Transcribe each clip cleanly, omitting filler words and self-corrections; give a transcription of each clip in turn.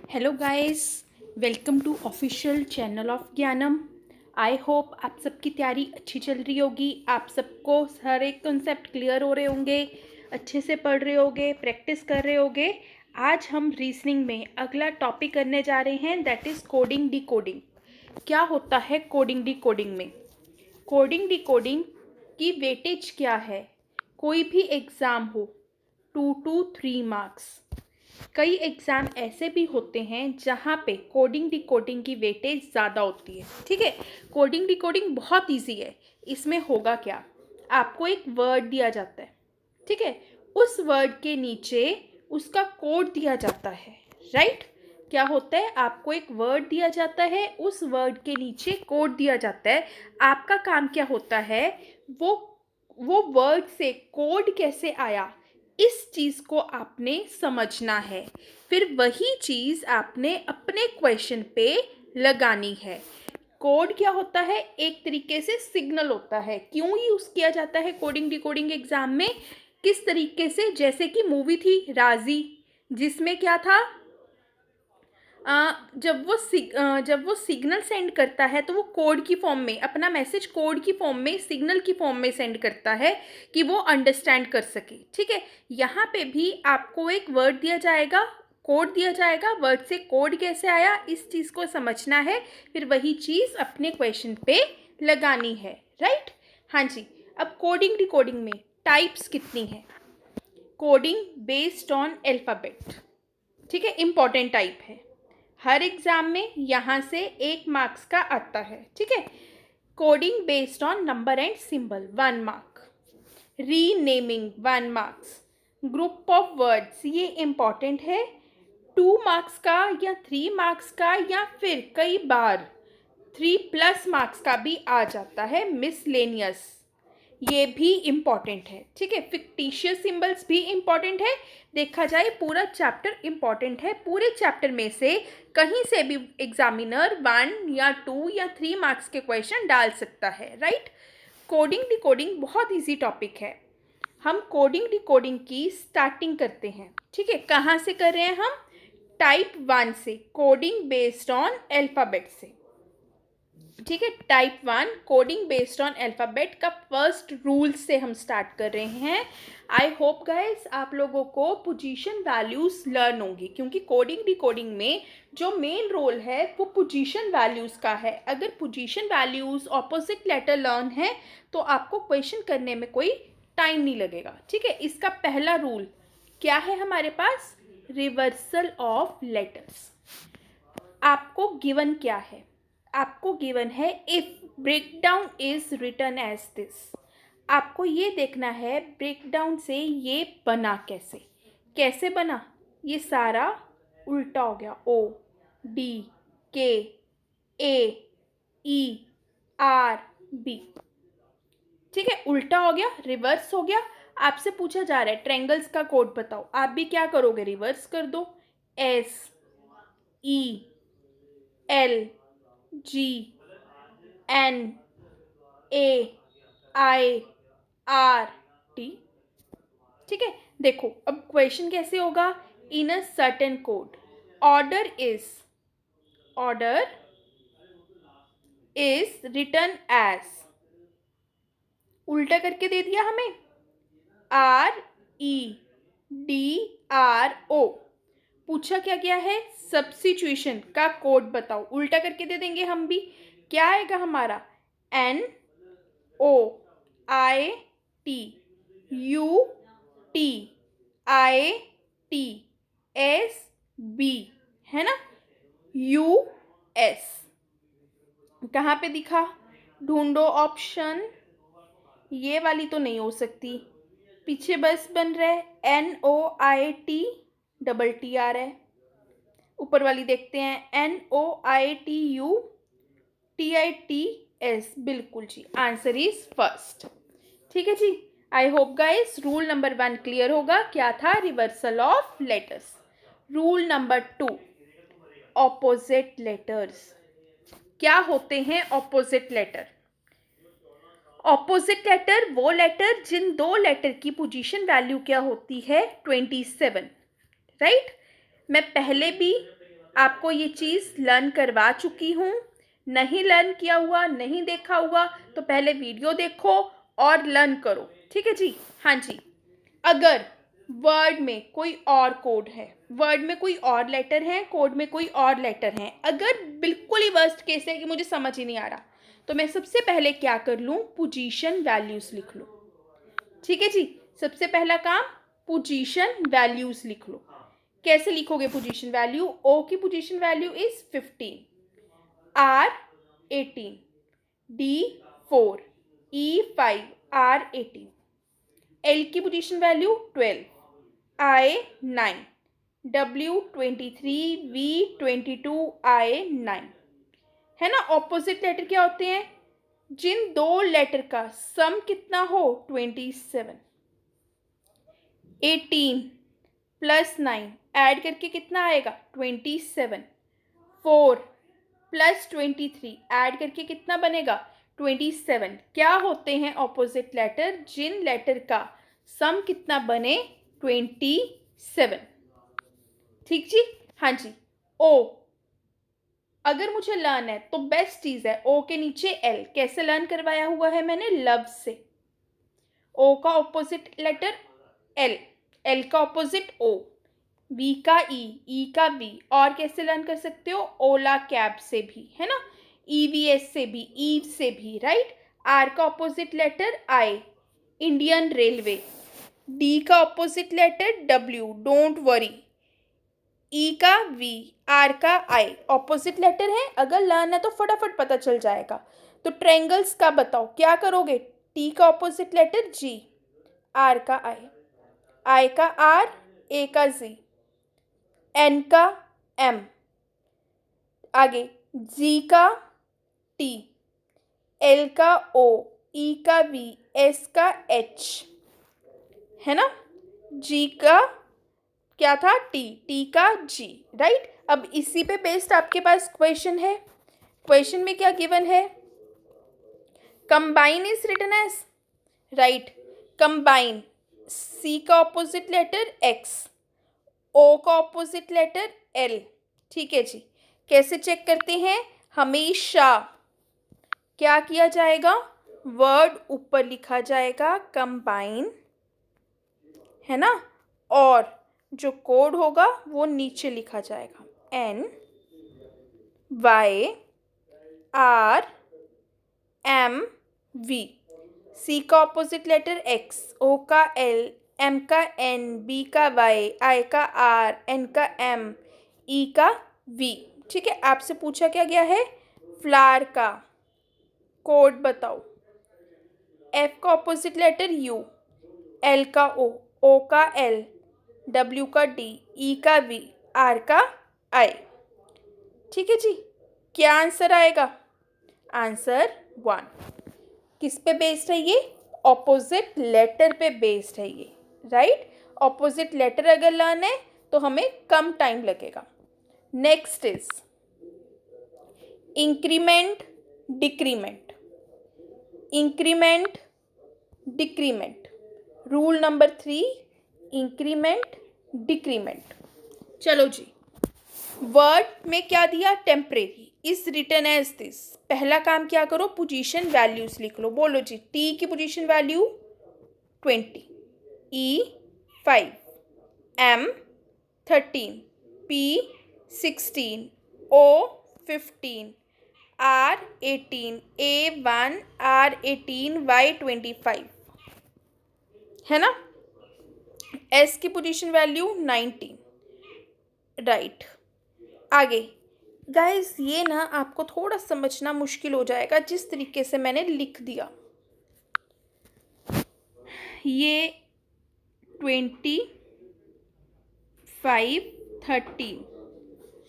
Hello guys, welcome to official channel of Gyanam. I hope आप सबकी तैयारी अच्छी चल रही होगी। आप सबको सारे कॉन्सेप्ट क्लियर हो रहे होंगे, अच्छे से पढ़ रहे होगे, प्रैक्टिस कर रहे होगे। आज हम रीजनिंग में अगला टॉपिक करने जा रहे हैं, दैट इज़ कोडिंग डिकोडिंग। क्या होता है कोडिंग डिकोडिंग में? कोडिंग डिकोडिंग की वेटेज क्या है? कोई भी एग्ज़ाम हो, 2 to 3 मार्क्स। कई एग्ज़ाम ऐसे भी होते हैं जहाँ पे कोडिंग डिकोडिंग की वेटेज ज़्यादा होती है। ठीक है, कोडिंग डिकोडिंग बहुत इजी है। इसमें होगा क्या, आपको एक वर्ड दिया जाता है, ठीक है, उस वर्ड के नीचे उसका कोड दिया जाता है। राइट, क्या होता है, आपको एक वर्ड दिया जाता है, उस वर्ड के नीचे कोड दिया जाता है। आपका काम क्या होता है, वो वो वर्ड से कोड कैसे आया, इस चीज़ को आपने समझना है। फिर वही चीज़ आपने अपने क्वेश्चन पे लगानी है। कोड क्या होता है, एक तरीके से सिग्नल होता है। क्यों यूज़ किया जाता है कोडिंग डिकोडिंग एग्जाम में, किस तरीके से, जैसे कि मूवी थी राजी, जिसमें क्या था, जब वो सिग्नल सेंड करता है तो वो कोड की फॉर्म में, अपना मैसेज कोड की फॉर्म में, सिग्नल की फॉर्म में सेंड करता है कि वो अंडरस्टैंड कर सके। ठीक है, यहाँ पे भी आपको एक वर्ड दिया जाएगा, कोड दिया जाएगा, वर्ड से कोड कैसे आया इस चीज़ को समझना है। फिर वही चीज़ अपने क्वेश्चन पे लगानी है। राइट, हाँ जी। अब कोडिंग डिकोडिंग में टाइप्स कितनी है? कोडिंग बेस्ड ऑन अल्फ़ाबेट, ठीक है, इम्पॉर्टेंट टाइप है। हर एग्जाम में यहाँ से 1 मार्क्स का आता है। ठीक है, coding based on number and symbol 1 mark, renaming 1 marks, group of words ये इम्पॉर्टेंट है, 2 मार्क्स का या 3 मार्क्स का, या फिर कई बार 3+ मार्क्स का भी आ जाता है। मिसलेनियस ये भी इम्पॉर्टेंट है। ठीक है, फिक्टिशियस सिंबल्स भी इम्पॉर्टेंट है। देखा जाए पूरा चैप्टर इम्पॉर्टेंट है। पूरे चैप्टर में से कहीं से भी एग्जामिनर 1 या 2 या 3 मार्क्स के क्वेश्चन डाल सकता है। राइट, कोडिंग डिकोडिंग बहुत इजी टॉपिक है। हम कोडिंग डिकोडिंग की स्टार्टिंग करते हैं। ठीक है, कहाँ से कर रहे हैं हम? टाइप 1 से, कोडिंग बेस्ड ऑन अल्फ़ाबेट से। ठीक है, type 1 coding based on alphabet का फर्स्ट रूल से हम स्टार्ट कर रहे हैं। आई होप गाइस आप लोगों को पोजीशन वैल्यूज लर्न होंगी, क्योंकि कोडिंग डिकोडिंग में जो मेन रोल है वो पोजीशन वैल्यूज का है। अगर position values opposite letter learn है तो आपको क्वेश्चन करने में कोई टाइम नहीं लगेगा। ठीक है, इसका पहला रूल क्या है हमारे पास? Reversal of letters. आपको गिवन क्या है? आपको गिवन है if breakdown is written as this. आपको ये देखना है ब्रेकडाउन से ये बना कैसे, कैसे बना, ये सारा उल्टा हो गया। ओ डी के ए ई आर बी, ठीक है, उल्टा हो गया, रिवर्स हो गया। आपसे पूछा जा रहा है ट्रायंगल्स का कोड बताओ, आप भी क्या करोगे? रिवर्स कर दो। S E L G N A I R T. ठीक है, देखो अब क्वेश्चन कैसे होगा? In a certain code, order is written as, उल्टा करके दे दिया हमें, REDRO। पूछा क्या क्या है? सब्स्टिट्यूशन का कोड बताओ, उल्टा करके दे देंगे हम भी। क्या आएगा हमारा? NOITUTISB, है ना, US। कहाँ पे दिखा? ढूंढो ऑप्शन। ये वाली तो नहीं हो सकती, पीछे बस बन रहा है NOITTR है। ऊपर वाली देखते हैं, NOITUTITS, बिल्कुल जी, आंसर इज फर्स्ट। ठीक है जी, I hope guys rule number 1 clear होगा। क्या था? Reversal of letters. Rule number 2, opposite letters. क्या होते हैं ऑपोजिट लेटर? ऑपोजिट लेटर वो लेटर जिन दो लेटर की पोजीशन वैल्यू क्या होती है? 27। राइट, मैं पहले भी आपको ये चीज़ लर्न करवा चुकी हूँ। नहीं लर्न किया हुआ, नहीं देखा हुआ तो पहले वीडियो देखो और लर्न करो, ठीक है जी। हाँ जी, अगर वर्ड में कोई और कोड है, वर्ड में कोई और लेटर है, कोड में कोई और लेटर है, अगर बिल्कुल ही वर्स्ट केस है कि मुझे समझ ही नहीं आ रहा, तो मैं सबसे पहले क्या कर लूँ, पोजीशन वैल्यूज़ लिख लूँ, ठीक है जी। सबसे पहला काम, पोजीशन वैल्यूज़ लिख लो। कैसे लिखोगे पोजीशन वैल्यू? ओ की position value is 15, R 18, D 4, E 5, R 18, L की position value 12, I 9, W 23, V 22, I 9, है ना। ऑपोजिट लेटर क्या होते हैं? जिन दो लेटर का सम कितना हो 27, 18 प्लस 9 ऐड करके कितना आएगा 27, 4 प्लस 23 ऐड करके कितना बनेगा 27। क्या होते हैं ऑपोजिट लेटर? जिन लेटर का सम कितना बने 27, ठीक जी। हाँ जी। ओ अगर मुझे लर्न है तो बेस्ट चीज़ है, ओ के नीचे एल। कैसे लर्न करवाया हुआ है मैंने? लव से। ओ का ऑपोजिट लेटर एल, एल का ऑपोजिट ओ, वी का ई का वी, और कैसे लर्न कर सकते हो? ओला कैब से भी, है ना, ईवीएस से भी, ईव से भी, राइट। आर का opposite letter I, Indian railway. D का opposite letter W, don't worry. E का वी, आर का आई, ऑपोजिट लेटर है। अगर लर्न है तो फटाफट पता चल जाएगा। तो ट्रायंगल्स का बताओ क्या करोगे? टी का ऑपोजिट लेटर जी, आर का आई का आर, ए का जी, एन का एम, आगे जी का टी, एल का ओ, ई का वी, एस का एच, है ना। जी का क्या था? टी, टी का जी, राइट। अब इसी पे बेस्ड आपके पास क्वेश्चन है। क्वेश्चन में क्या गिवन है? Combine is written as, right. Combine, C का ऑपोजिट लेटर एक्स, ओ का ऑपोजिट लेटर एल, ठीक है जी। कैसे चेक करते हैं? हमेशा क्या किया जाएगा? वर्ड ऊपर लिखा जाएगा कंबाइन, है ना, और जो कोड होगा वो नीचे लिखा जाएगा N Y R M V. C का ऑपोजिट लेटर एक्स, ओ का एल, एम का एन, बी का वाई, आई का आर, एन का एम, ई का वी, ठीक है। आपसे पूछा क्या गया है? फ्लावर का कोड बताओ। एफ का ऑपोजिट लेटर यू, एल का ओ का एल, डब्ल्यू का डी, ई का वी, आर का आई, ठीक है जी। क्या आंसर आएगा? आंसर 1। किस पे बेस्ड है ये? ऑपोजिट लेटर पे बेस्ड है ये, राइट। ऑपोजिट लेटर अगर लर्न है तो हमें कम टाइम लगेगा। Next is increment decrement. Increment decrement, rule number 3, increment decrement. चलो जी, वर्ड में क्या दिया? Temporary is written as this. पहला काम क्या करो? पोजीशन वैल्यूज लिख लो। बोलो जी, टी की position value 20, E 5, M 13, P 16, O 15, R 18, A 1, R 18, Y 25, है ना। एस की पोजीशन वैल्यू 19, राइट। आगे गाइस, ये ना आपको थोड़ा समझना मुश्किल हो जाएगा जिस तरीके से मैंने लिख दिया। ये 25, 13,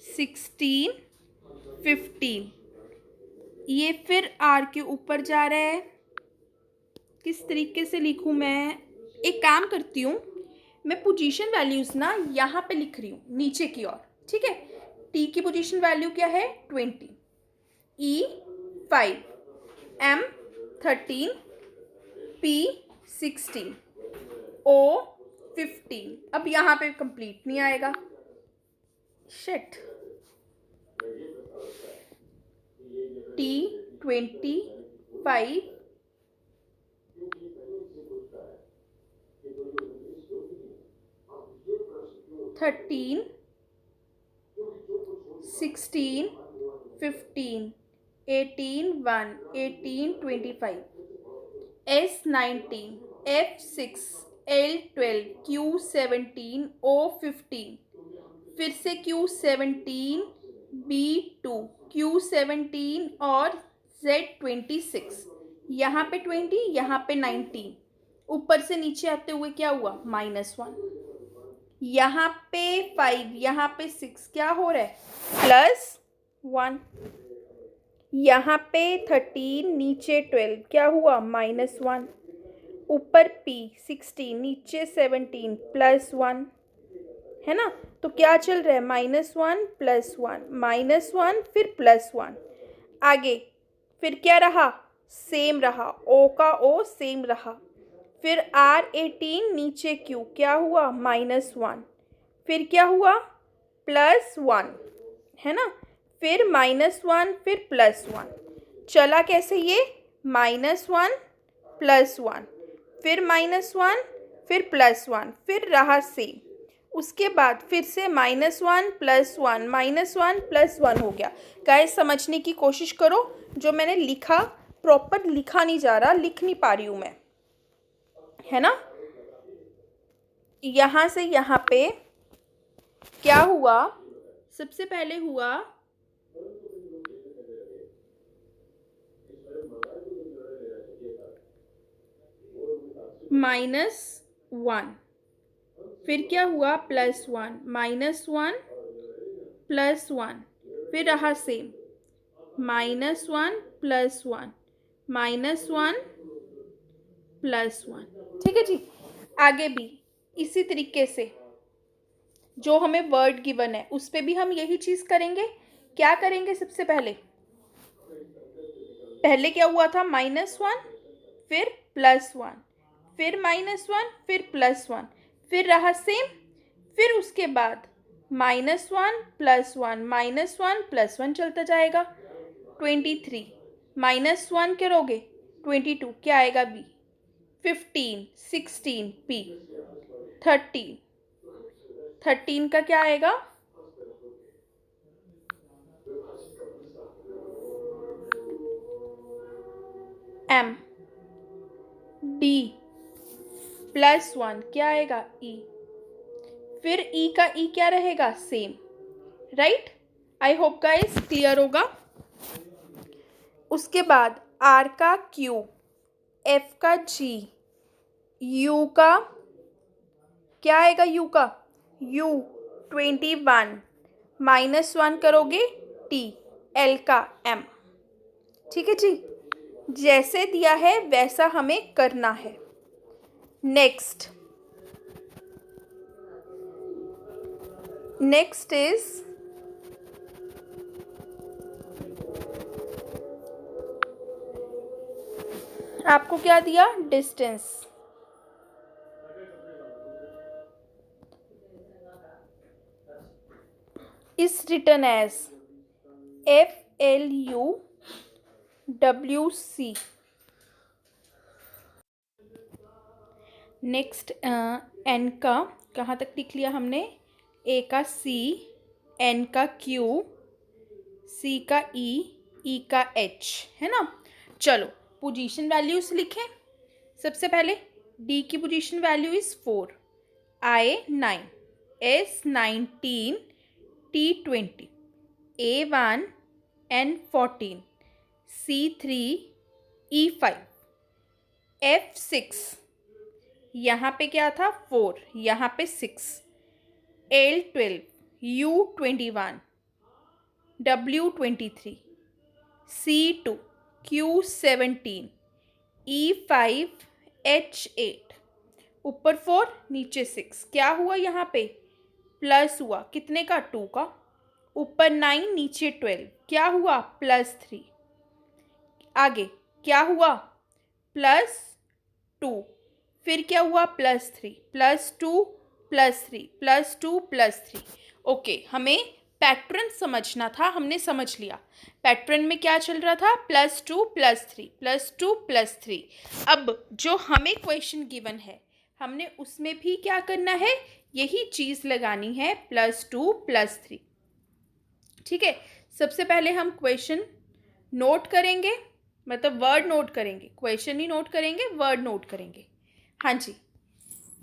16, 15, ये फिर आर के ऊपर जा रहा है। किस तरीके से लिखूं मैं? एक काम करती हूँ, मैं पोजीशन वैल्यूज़ ना यहाँ पे लिख रही हूँ नीचे की ओर, ठीक है। टी की पोजीशन वैल्यू क्या है? 20, ई 5, एम 13, पी 16, ओ 15। अब यहाँ पे कंप्लीट नहीं आएगा, shit. T25 13 16 15 18 1 18 25 S19 F6 L12 Q17 O15 फिर से Q17 B2 Q17 और Z26 यहाँ पे 20 यहाँ पे 19 ऊपर से नीचे आते हुए क्या हुआ -1 यहाँ पे 5 यहाँ पे 6 क्या हो रहा है +1 यहाँ पे 13 नीचे 12 क्या हुआ -1 ऊपर P 16 नीचे 17 +1 है ना। तो क्या चल रहा है -1 +1 फिर +1 आगे फिर क्या रहा सेम रहा O का O सेम रहा फिर R18 नीचे Q क्या हुआ -1 फिर क्या हुआ +1 है ना फिर -1 फिर +1 चला कैसे ये -1 +1 फिर -1 फिर +1 फिर रहा सेम उसके बाद फिर से -1 +1 +1 हो गया। गाइस समझने की कोशिश करो जो मैंने लिखा प्रॉपर लिखा नहीं जा रहा लिख नहीं पा रही हूँ मैं है ना। यहाँ से यहाँ पे क्या हुआ सबसे पहले हुआ -1 फिर क्या हुआ +1 -1 +1 फिर रहा सेम -1 +1 -1 +1 ठीक है जी। आगे भी इसी तरीके से जो हमें वर्ड गिवन है उस पर भी हम यही चीज़ करेंगे। क्या करेंगे सबसे पहले क्या हुआ था -1 फिर +1 फिर -1 फिर +1 फिर रहा सेम फिर उसके बाद -1 +1 -1 +1 चलता जाएगा 23 -1 करोगे 22 क्या आएगा B 15 16 P 13 का क्या आएगा M D +1 क्या आएगा E फिर E का E क्या रहेगा same right. I hope guys clear होगा। उसके बाद R का Q F का G U का क्या आएगा U का U 21 -1 करोगे T L का M ठीक है जी। जैसे दिया है वैसा हमें करना है। नेक्स्ट इज आपको क्या दिया distance is written as FLUWC। Next N का कहाँ तक लिख लिया हमने A का C N का Q C का E का H है ना। चलो पोजीशन वैल्यूज लिखें। सबसे पहले D की position value is 4 I 9 S 19 T 20 A 1 N 14 C 3 E 5 F 6 यहाँ पे क्या था 4 यहाँ पे 6 L 12 U 21 W 23 C 2 Q 17 E 5 H 8 ऊपर 4 नीचे 6 क्या हुआ यहाँ पे प्लस हुआ कितने का 2 का ऊपर 9 नीचे 12 क्या हुआ +3 आगे क्या हुआ +2 फिर क्या हुआ +3 +2 +3 +2 +3 ओके हमें पैटर्न समझना था, हमने समझ लिया। पैटर्न में क्या चल रहा था, +2 +3 +2 +3। अब जो हमें क्वेश्चन गिवन है, हमने उसमें भी क्या करना है, यही चीज़ लगानी है, +2 +3। ठीक है, सबसे पहले हम क्वेश्चन नोट करेंगे, मतलब वर्ड नोट करेंगे, क्वेश्चन ही नोट करेंगे, वर्ड नोट करेंगे। हाँ जी,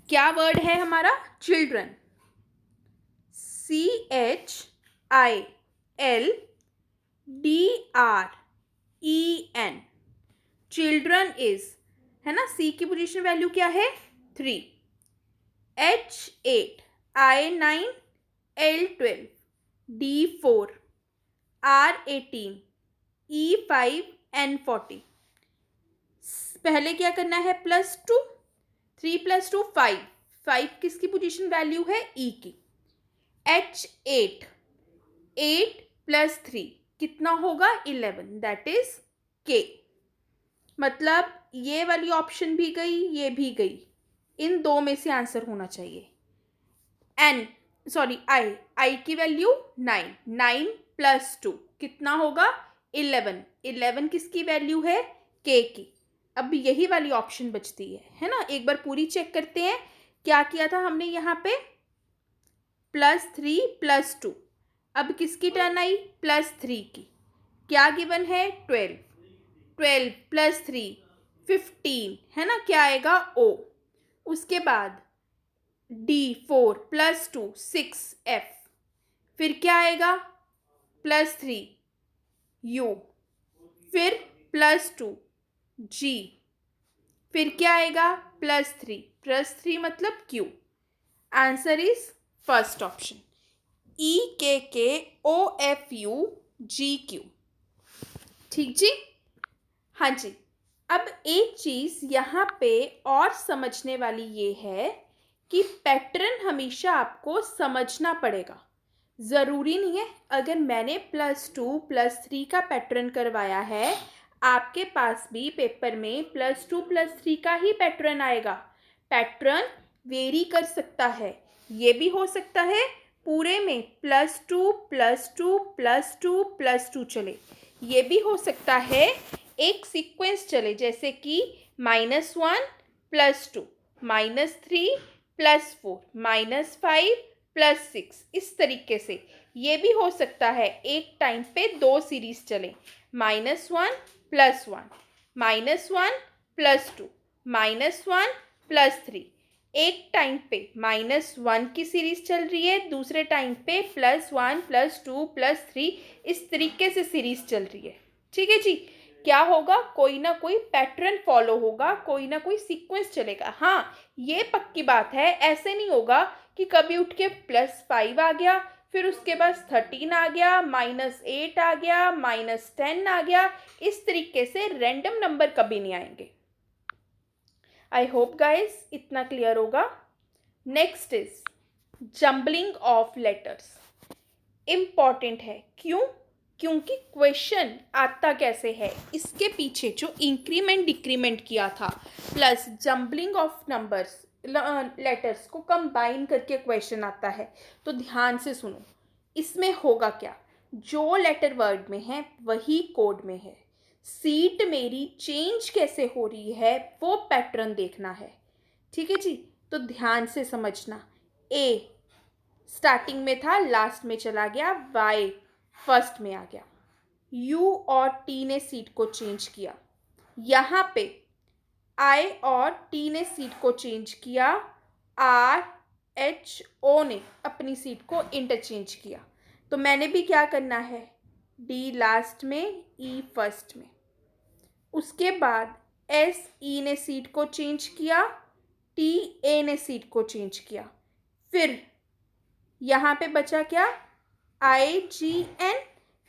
क्या वर्ड है हमारा, चिल्ड्रन, CHILDREN, चिल्ड्रन इज, है ना, सी की पोजीशन वैल्यू क्या है, 3, H8, I9, L12, D4, R18, E5, N40। पहले क्या करना है, +2, 3 + 2 5, 5 किसकी पोजीशन वैल्यू है, E की। H8, 8 + 3 कितना होगा, 11, दैट इज K। मतलब ये वाली ऑप्शन भी गई, ये भी गई, इन दो में से आंसर होना चाहिए। आई की वैल्यू 9, 9 + 2 कितना होगा, 11, 11 किसकी वैल्यू है, K की। अब यही वाली ऑप्शन बचती है ना। एक बार पूरी चेक करते हैं, क्या किया था हमने यहाँ पे, +3 + 2, अब किसकी टर्न आई, +3 की। क्या गिवन है, 12, 12 + 3 15, है ना, क्या आएगा, O। उसके बाद D4 + 2 6F, फिर क्या आएगा, +3 U, फिर +2 G, फिर क्या आएगा, +3 मतलब Q। Answer is first option, EKKOFUGQ। ठीक जी, हाँ जी। अब एक चीज़ यहाँ पे और समझने वाली ये है कि पैटर्न हमेशा आपको समझना पड़ेगा। ज़रूरी नहीं है अगर मैंने +2 +3 का पैटर्न करवाया है, आपके पास भी पेपर में +2 +3 का ही पैटर्न आएगा। पैटर्न वेरी कर सकता है, ये भी हो सकता है पूरे में +2 +2 +2 +2 चले, ये भी हो सकता है एक सीक्वेंस चले, जैसे कि -1 +2 -3 +4 -5 +6, इस तरीके से ये भी हो सकता है एक टाइम पे दो सीरीज चले, -1 +1 -1 +2 -1 +3। एक टाइम पे -1 की सीरीज चल रही है, दूसरे टाइम पे +1 +2 +3, इस तरीके से सीरीज चल रही है। ठीक है जी, क्या होगा, कोई ना कोई पैटर्न फॉलो होगा, कोई ना कोई सीक्वेंस चलेगा। हाँ, ये पक्की बात है, ऐसे नहीं होगा कि कभी उठ के +5 आ गया, फिर उसके बाद 13 आ गया, -8 आ गया, -10 आ गया, इस तरीके से रैंडम नंबर कभी नहीं आएंगे। आई होप गाइस इतना क्लियर होगा। Next is jumbling of letters. Important है, क्यों, क्योंकि क्वेश्चन आता कैसे है, इसके पीछे जो इंक्रीमेंट डिक्रीमेंट किया था plus jumbling of numbers, letters को कंबाइन करके क्वेश्चन आता है। तो ध्यान से सुनो, इसमें होगा क्या, जो लेटर वर्ड में है वही कोड में है, सीट मेरी चेंज कैसे हो रही है वो पैटर्न देखना है। ठीक है जी, तो ध्यान से समझना। ए स्टार्टिंग में था, लास्ट में चला गया, वाई फर्स्ट में आ गया, यू और टी ने सीट को चेंज किया, यहाँ पे आई और टी ने सीट को चेंज किया, आर एच ओ ने अपनी सीट को इंटरचेंज किया। तो मैंने भी क्या करना है, डी लास्ट में, ई फर्स्ट में। उसके बाद एस ई ने सीट को चेंज किया, टी ए ने सीट को चेंज किया, फिर यहाँ पे बचा क्या, आई जी एन,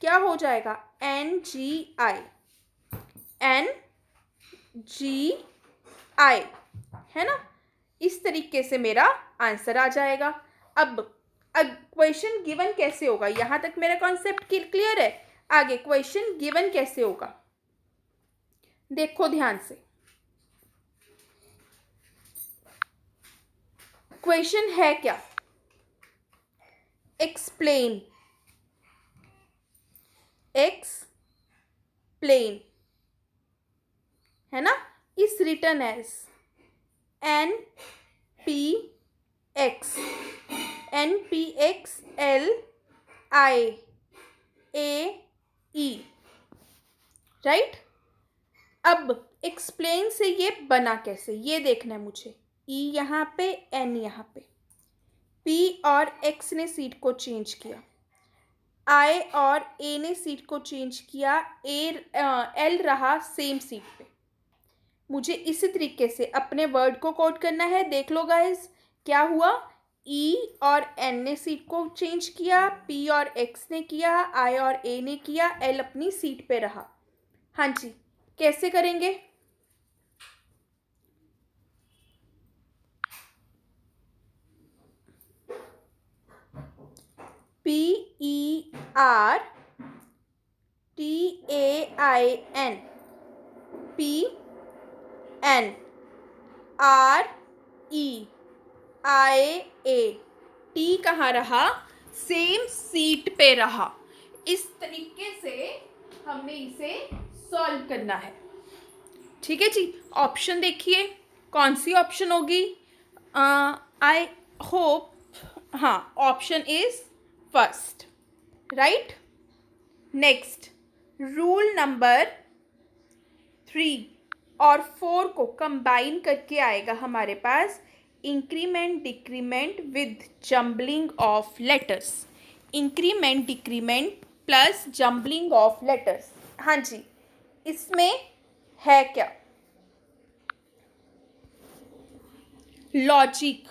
क्या हो जाएगा, एन जी आई, एन जी आई, है ना। इस तरीके से मेरा आंसर आ जाएगा। अब क्वेश्चन गिवन कैसे होगा, यहाँ तक मेरा कॉन्सेप्ट क्लियर है। आगे क्वेश्चन गिवन कैसे होगा, देखो ध्यान से। क्वेश्चन है क्या, एक्सप्लेन explain, है ना, is written as NPX, NPXLIAE, right. अब एक्सप्लेन से ये बना कैसे, ये देखना है मुझे। ई यहाँ पे, एन यहाँ पे, पी और एक्स ने सीट को चेंज किया, आई और ए ने सीट को चेंज किया, एल रहा सेम सीट पे। मुझे इसी तरीके से अपने वर्ड को कोड करना है। देख लो गाइस, क्या हुआ, ई और एन ने सीट को चेंज किया, पी और एक्स ने किया, आई और ए ने किया, एल अपनी सीट पे रहा। हाँ जी, कैसे करेंगे? PERTAIN, PNREIA, टी कहाँ रहा, सेम सीट पे रहा। इस तरीके से हमने इसे सॉल्व करना है, ठीक है जी। ऑप्शन देखिए, कौन सी ऑप्शन होगी? आई होप, हाँ, option is first, right. Next, rule number 3 और 4 को कंबाइन करके आएगा हमारे पास increment decrement with jumbling of letters. Increment decrement plus jumbling of letters. हाँ जी, इसमें है क्या? Logic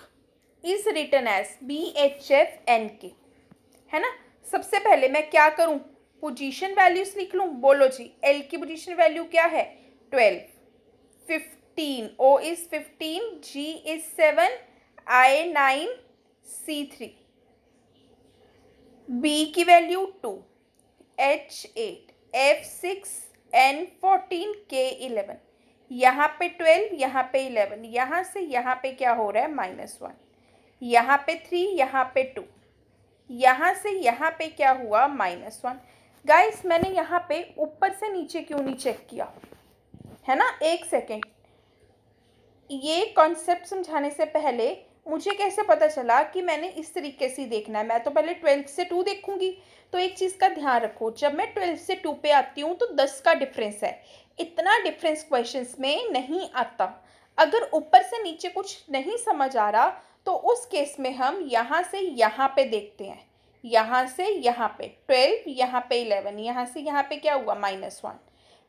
is written as BHFNK, है ना। सबसे पहले मैं क्या करूं, पोजीशन वैल्यूज लिख लूं। बोलो जी, एल की पोजीशन वैल्यू क्या है? 12, 15, O is 15, G is 7, I 9, C 3, B की value 2, H 8, F 6, N 14, K 11। यहाँ पे 12, यहाँ पे 11, यहाँ से यहाँ पे क्या हो रहा है? -1, यहाँ पे 3, यहाँ पे 2, यहाँ से यहाँ पे क्या हुआ? -1। गाइस, मैंने यहाँ पे ऊपर से नीचे क्यों नहीं चेक किया, है ना? एक सेकेंड, ये कॉन्सेप्ट समझाने से पहले मुझे कैसे पता चला कि मैंने इस तरीके से देखना है? मैं तो पहले 12 से 2 देखूंगी। तो एक चीज़ का ध्यान रखो, जब मैं 12 से 2 पे आती हूँ तो 10 का डिफरेंस है। इतना डिफरेंस क्वेश्चंस में नहीं आता। अगर ऊपर से नीचे कुछ नहीं समझ आ रहा तो उस केस में हम यहाँ से यहाँ पे देखते हैं, यहाँ से यहाँ पे 12, यहाँ पे 11, यहाँ से यहाँ पे क्या हुआ? -1,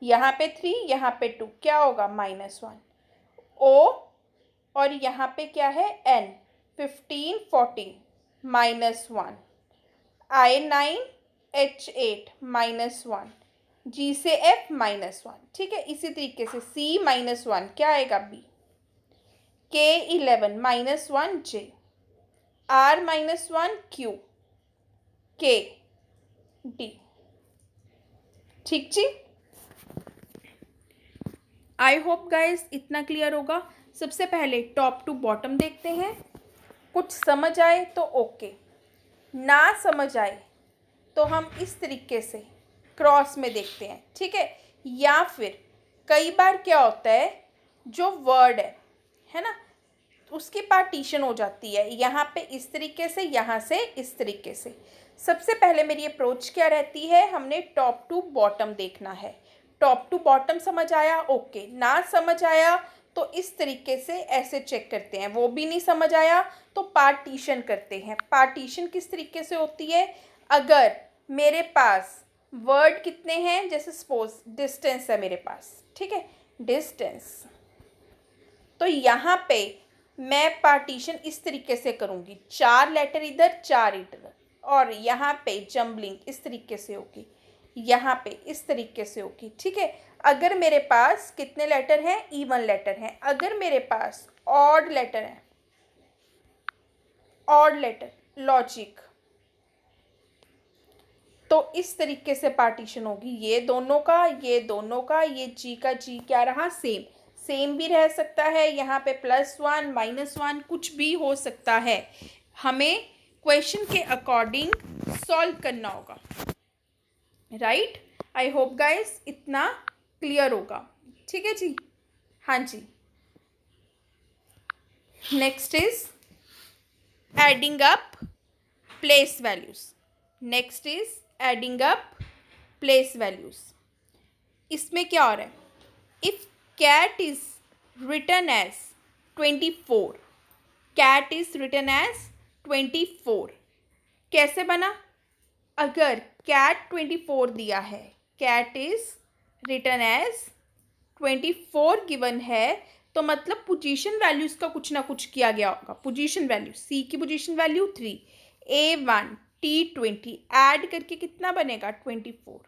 यहाँ पे 3, यहाँ पे 2, क्या होगा? -1। O और यहाँ पे क्या है? N, 15, 14, -1, I 9, H 8, -1, G से F -1, ठीक है। इसी तरीके से C -1 क्या आएगा? B, K 11 -1 J, R -1 Q, K D, ठीक जी। आई होप गाइस इतना क्लियर होगा। सबसे पहले टॉप टू बॉटम देखते हैं, कुछ समझ आए तो ओके, ना समझ आए तो हम इस तरीके से क्रॉस में देखते हैं, ठीक है। या फिर कई बार क्या होता है, जो वर्ड है ना, उसकी पार्टीशन हो जाती है, यहाँ पे इस तरीके से, यहाँ से इस तरीके से। सबसे पहले मेरी अप्रोच क्या रहती है, हमने टॉप टू बॉटम देखना है। टॉप टू बॉटम समझ आया, ओके। ना समझ आया तो इस तरीके से ऐसे चेक करते हैं। वो भी नहीं समझ आया तो पार्टीशन करते हैं। पार्टीशन किस तरीके से होती है? अगर मेरे पास वर्ड कितने हैं, जैसे सपोज डिस्टेंस है मेरे पास, ठीक है, डिस्टेंस, तो यहाँ पे मैं पार्टीशन इस तरीके से करूँगी, 4 लेटर इधर, 4 इधर, और यहाँ पे जम्बलिंग इस तरीके से होगी, यहाँ पे इस तरीके से होगी, ठीक है। अगर मेरे पास कितने लेटर हैं? इवन लेटर हैं। अगर मेरे पास ऑड लेटर है, ऑड लेटर, लॉजिक, तो इस तरीके से पार्टीशन होगी, ये दोनों का, ये दोनों का, ये जी का जी क्या रहा? सेम। सेम भी रह सकता है, यहाँ पे +1 -1 कुछ भी हो सकता है। हमें क्वेश्चन के अकॉर्डिंग सॉल्व करना होगा, राइट। आई होप गाइस इतना क्लियर होगा, ठीक है जी। हाँ जी, next is adding up place values. Next is adding up place values. इसमें क्या हो रहा है, if cat is written as 24, cat is written as 24, कैसे बना, अगर कैट 24 दिया है, cat is written as 24 given है, तो मतलब पोजीशन वैल्यूज का कुछ ना कुछ किया गया होगा। पोजीशन वैल्यू, सी की position value 3, A1 T20 add करके कितना बनेगा 24।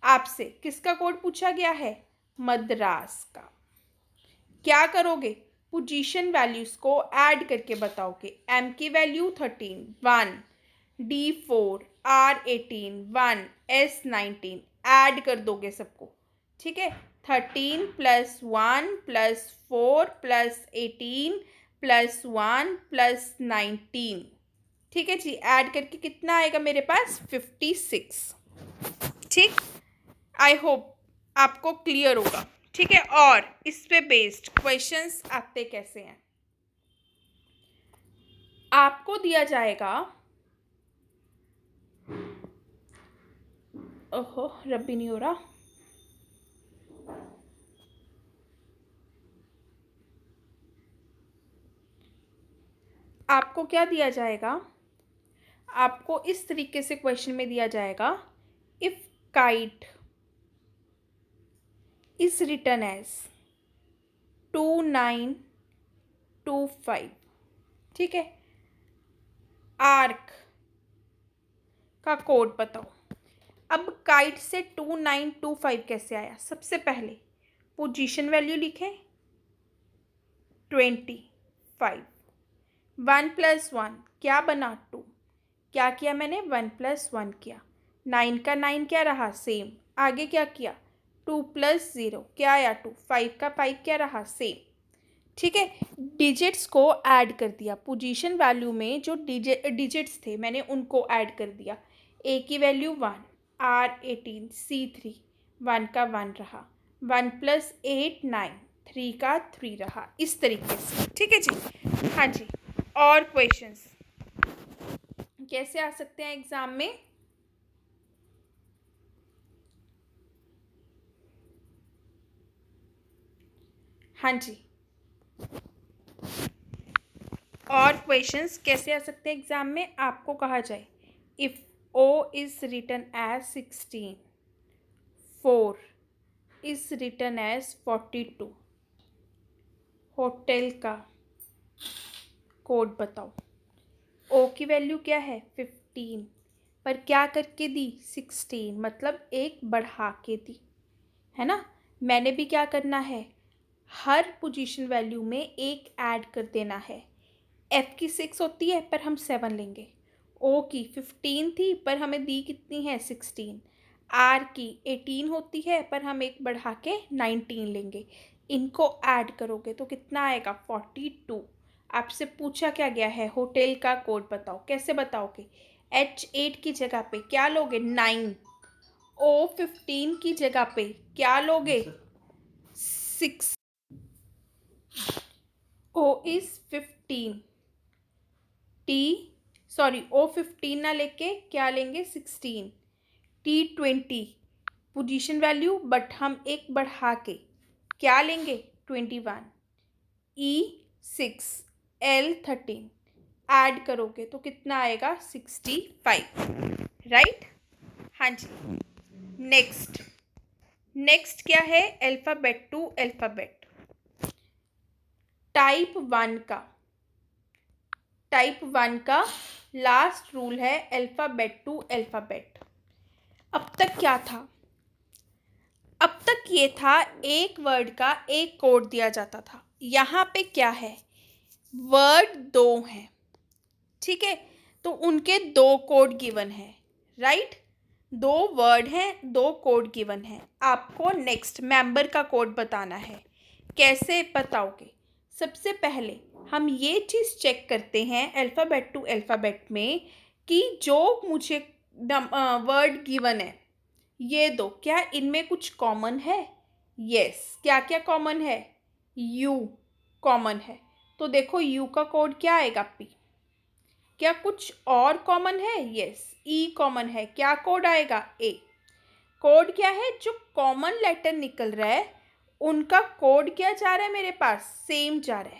आपसे किसका कोड पूछा गया है, मद्रास का। क्या करोगे, पोजीशन वैल्यूज को ऐड करके बताओगे। M की value 13 1, D4 R18 1, S19 add कर दोगे सबको, ठीक है। 13 plus 1 plus 4 plus 18 plus 1 plus 19, ठीक है जी। ऐड करके कितना आएगा मेरे पास 56, ठीक। आई होप आपको क्लियर होगा, ठीक है। और इस पे बेस्ड क्वेश्चंस आते कैसे हैं, आपको दिया जाएगा, ओहो रब भी नहीं हो रहा, आपको क्या दिया जाएगा, आपको इस तरीके से क्वेश्चन में दिया जाएगा, if kite is written as 2925, ठीक है। आर्क का कोड बताओ। अब काइट से 2925 कैसे आया, सबसे पहले पोजीशन वैल्यू लिखें 25, 1 प्लस 1 क्या बना 2, क्या किया मैंने 1 प्लस 1 किया, 9 का 9 क्या रहा सेम, आगे क्या किया 2 प्लस 0 क्या आया 2, 5 का 5 क्या रहा सेम, ठीक है। डिजिट्स को ऐड कर दिया, पोजीशन वैल्यू में जो डिजिट्स थे मैंने उनको ऐड कर दिया। ए की वैल्यू 1, R18 C3 1 का 1 रहा, 1 प्लस 8 9, 3 का 3 रहा, इस तरीके से, ठीक है जी। हाँ जी, और क्वेश्चंस कैसे आ सकते हैं एग्जाम में, हाँ जी, और क्वेश्चंस कैसे आ सकते हैं एग्जाम में, आपको कहा जाए if O is written as 16, 4 is written as 42, hotel का कोड बताओ। O की वैल्यू क्या है 15, पर क्या करके दी 16, मतलब एक बढ़ा के दी, है ना। मैंने भी क्या करना है, हर पोजीशन वैल्यू में एक ऐड कर देना है। F की 6 होती है पर हम 7 लेंगे, O की 15 थी पर हमें दी कितनी है 16, R की 18 होती है पर हम एक बढ़ा के 19 लेंगे। इनको ऐड करोगे तो कितना आएगा 42। आपसे पूछा क्या गया है, होटल का कोड बताओ, कैसे बताओगे, H8 की जगह पे क्या लोगे 9, O15 की जगह पे क्या लोगे 6, O इज 15, O15 ना लेके क्या लेंगे 16, T20 पोजीशन वैल्यू बट हम एक बढ़ा के क्या लेंगे 21, E6 L13 ऐड करोगे तो कितना आएगा 65, राइट। हाँ जी, नेक्स्ट क्या है, alphabet to alphabet. Type one का लास्ट रूल है अल्फ़ाबेट टू अल्फ़ाबेट। अब तक क्या था, अब तक ये था एक वर्ड का एक कोड दिया जाता था। यहाँ पे क्या है, वर्ड 2 हैं, ठीक है, तो उनके 2 कोड गिवन है, राइट। 2 वर्ड हैं, 2 कोड गिवन है। आपको नेक्स्ट मेंबर का कोड बताना है, कैसे बताओगे। सबसे पहले हम ये चीज़ चेक करते हैं अल्फ़ाबेट टू अल्फ़ाबेट में कि जो मुझे वर्ड गिवन है ये दो, क्या इनमें कुछ कॉमन है? यस, क्या क्या कॉमन है? यू कॉमन है। तो देखो यू का कोड क्या आएगा पी। क्या कुछ और कॉमन है? यस, ई कॉमन है। क्या कोड आएगा? ए। कोड क्या है? जो कॉमन लेटर निकल रहा है उनका कोड क्या जा रहा है मेरे पास? सेम जा रहा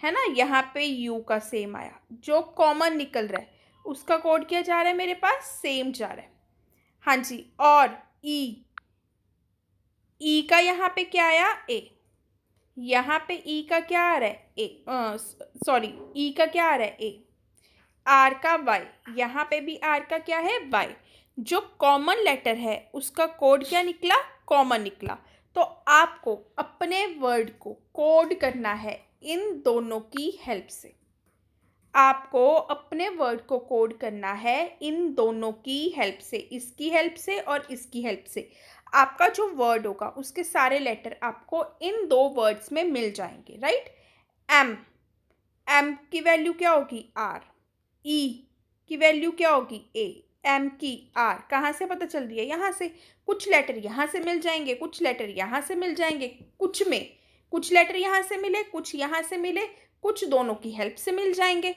है ना। यहाँ पे यू का सेम आया, जो कॉमन निकल रहा है उसका कोड क्या जा रहा है मेरे पास? सेम जा रहा है। हाँ जी। और ई, ई का यहाँ पे क्या आया? ए। यहाँ पे ई का क्या आ रहा है? ए, सॉरी, ई का क्या आ रहा है? ए। आर का वाई, यहाँ पे भी आर का क्या है? वाई। जो कॉमन लेटर है उसका कोड क्या निकला? कॉमन निकला। तो आपको अपने वर्ड को कोड करना है इन दोनों की हेल्प से। आपको अपने वर्ड को कोड करना है इन दोनों की हेल्प से, इसकी हेल्प से और इसकी हेल्प से। आपका जो वर्ड होगा उसके सारे लेटर आपको इन दो वर्ड्स में मिल जाएंगे, राइट। एम, एम की वैल्यू क्या होगी? आर। ई की वैल्यू क्या होगी? ए। एम की आर कहाँ से पता चल रही है? यहाँ से। कुछ लेटर यहाँ से मिल जाएंगे, कुछ लेटर यहाँ से मिल जाएंगे, कुछ में कुछ लेटर यहाँ से मिले, कुछ यहाँ से मिले, कुछ दोनों की हेल्प से मिल जाएंगे।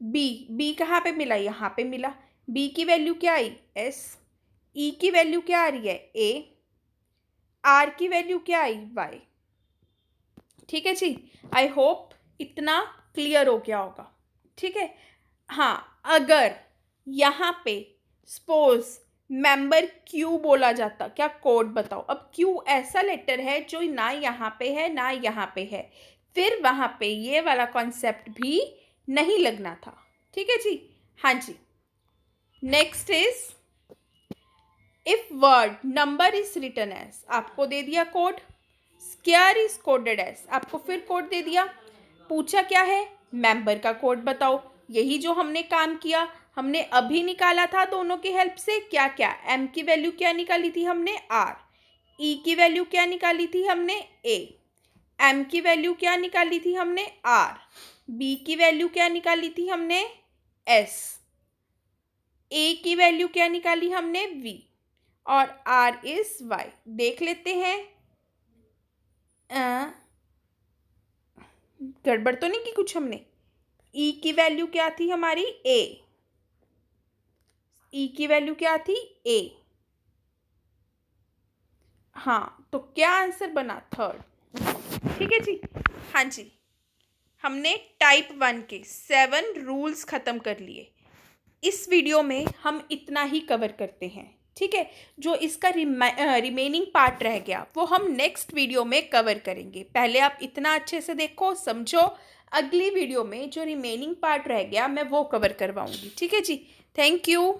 बी, बी कहाँ पे मिला? यहाँ पे मिला। बी की वैल्यू क्या आई? एस। ई की वैल्यू क्या आ रही है? ए। आर की वैल्यू क्या आई? वाई। ठीक है जी। आई होप इतना क्लियर हो गया होगा। ठीक है। हाँ, अगर यहाँ पे सपोज मेंबर क्यू बोला जाता, क्या कोड बताओ। अब क्यू ऐसा लेटर है जो ना यहाँ पे है ना यहाँ पे है, फिर वहाँ पे ये वाला कॉन्सेप्ट भी नहीं लगना था। ठीक है जी। हाँ जी। Next is if word number is written as, आपको दे दिया code. Square is coded as, आपको फिर कोड दे दिया। पूछा क्या है? मेंबर का कोड बताओ। यही जो हमने काम किया, हमने अभी निकाला था दोनों की हेल्प से। क्या क्या? एम की वैल्यू क्या निकाली थी हमने? आर। ई की वैल्यू क्या निकाली थी हमने? ए। एम की वैल्यू क्या निकाली थी हमने? आर। बी की वैल्यू क्या निकाली थी हमने? एस। ए की वैल्यू क्या निकाली हमने? वी। और आर इज वाई। देख लेते हैं, गड़बड़ तो नहीं की कुछ हमने? ई की वैल्यू क्या थी हमारी? ए। ई की वैल्यू क्या थी? ए। हाँ, तो क्या आंसर बना? थर्ड। ठीक है जी। हाँ जी, हमने टाइप 1 के 7 रूल्स ख़त्म कर लिए। इस वीडियो में हम इतना ही कवर करते हैं। ठीक है। जो इसका रिमेनिंग पार्ट रह गया वो हम नेक्स्ट वीडियो में कवर करेंगे। पहले आप इतना अच्छे से देखो, समझो। अगली वीडियो में जो रिमेनिंग पार्ट रह गया मैं वो कवर करवाऊंगी। ठीक है जी। Thank you.